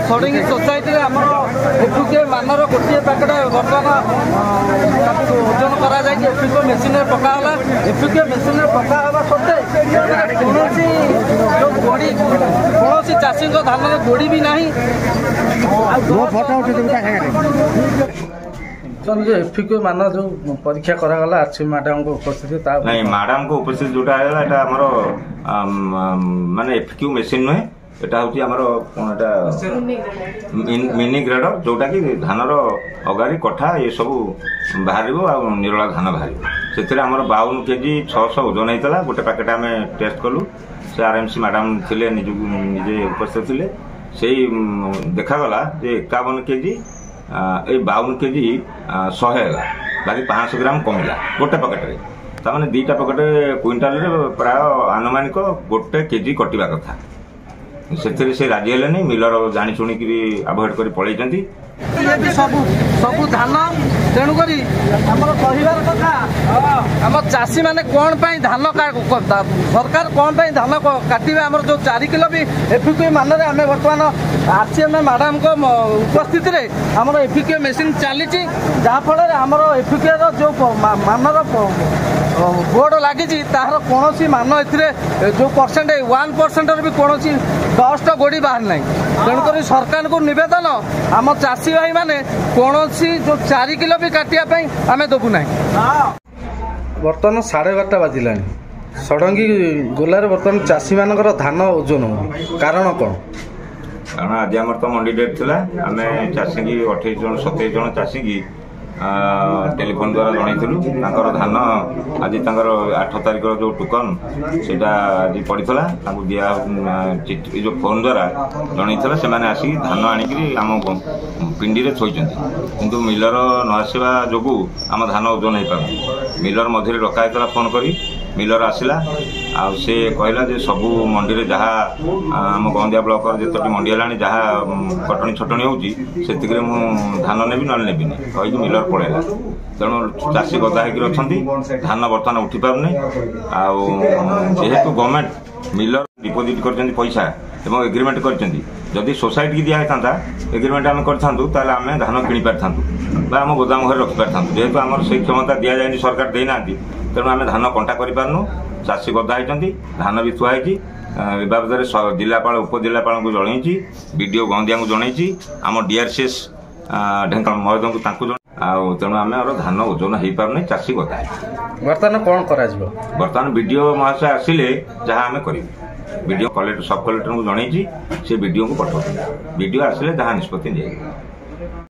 Sarangi society एफिके मानर गोटे packet बर्तमान ओजन कर मेसीन पकाला एफिके मेसीन पकावा सत्ते कौन चाषी धान गोड़ी भी नहीं एफिके मान जो परीक्षा कराला आरसी मैडम को उपस्थिति नहीं मैडम को उपस्थित जोटा है माने एफिक्यू मेसीन नुहे एटा होची हमरो कोनटा मिनी ग्रेडर जोटा कि धानर अगारी कठा ये सब बाहरिबो आ निरला धान बाहरिबो सेतरे हमरो 52 केजी 600 ओजन हेतला गोटे पैकेट हमें टेस्ट कलु से आरएमसी मैडम थिले निजे उपस्थित थिले सेही देखा गला जे 51 केजी ए 52 केजी 100 हैला बाकी 500 ग्राम कमिला गोटे पैकेट रे तामाने दीटा पैकेट क्विंटल रे प्राय अनुमानिक गोटे केजी कटिबा कथा से राजी हेले मिलर जानी शुणी आभोड कर पलैंती सब धान तेणुक कहबार कथा आम चाषी मैंने कौन धान सरकार कौन धान काटे आम जो 4 किलो भी एफिके मान आम बर्तमान आरसीएम मैडम को उपस्थित आम एफिके मेसीन चली जहाँफल आमर एफिके जो मानर बोर्ड लगी तार कौन मान ए जो परसेंट 1% भी कौन डस्ट गोड़ी बाहर ना तेणुक सरकार को नवेदन आम चाषी भाई मैंने कौन जो 4 किलो भी काटिया आम देवु ना बर्तमान 12:30 बाजिला षडंगी गोलार बर्तमान चाषी मान धान ओजन कारण कौन कारण आज आम तो मंडी डेट थी आम चाषी की 28 जन 27 जन चाषी की टेलीफोन द्वारा जनइलु धान आज 8 तारिख जो टोकन से आज पड़ा दिया जो फोन द्वारा जनइला से आसिक धान आणिक आम पिंडी में थोड़ी किंतु मिलर न आसवा जो आम धान ओजन हो पार मिलर मध्य डका फोन करी मिलर आसला से कहला जे सबू मंडी में जहाँ आम गंदिया ब्लॉक जितटी मंडी है जहाँ कटनी छटनी होती धान नेबी ना नेबी कहीकि मिलर पड़ेगा तेणु चाषी गदा होती धान बर्तमान उठी पारनी जेहेतु गवर्नमेंट मिलर डिपोजिट कर पैसा एवं एग्रीमेंट कर सोसाइटी की दिखाता एग्रीमेंट आम कर आम धान किणी पारि आम गोदाम घर रखी पारि जेहेतु आम से क्षमता दि जाए सरकार देना तेणु आम धान कंटा कर चाषी गदा होती धान भी थुआई ए बाबद जिलापाल उपजिलापाल को जनई बीडीओ गंदिया को जनई आम डीआरसीएस ढेंकानाल महोदय को तेणु आम धान ओजन हो पारना चाषी गदा बर्तमान कौन कर बर्तमान बीडीओ महाशय आसिले जहाँ आम कर बीडीओ कलेक्टर सब कलेक्टर को जनई से बीडीओ को पठाऊ बीडीओ आसिले जहाँ निष्पत्ति दिए।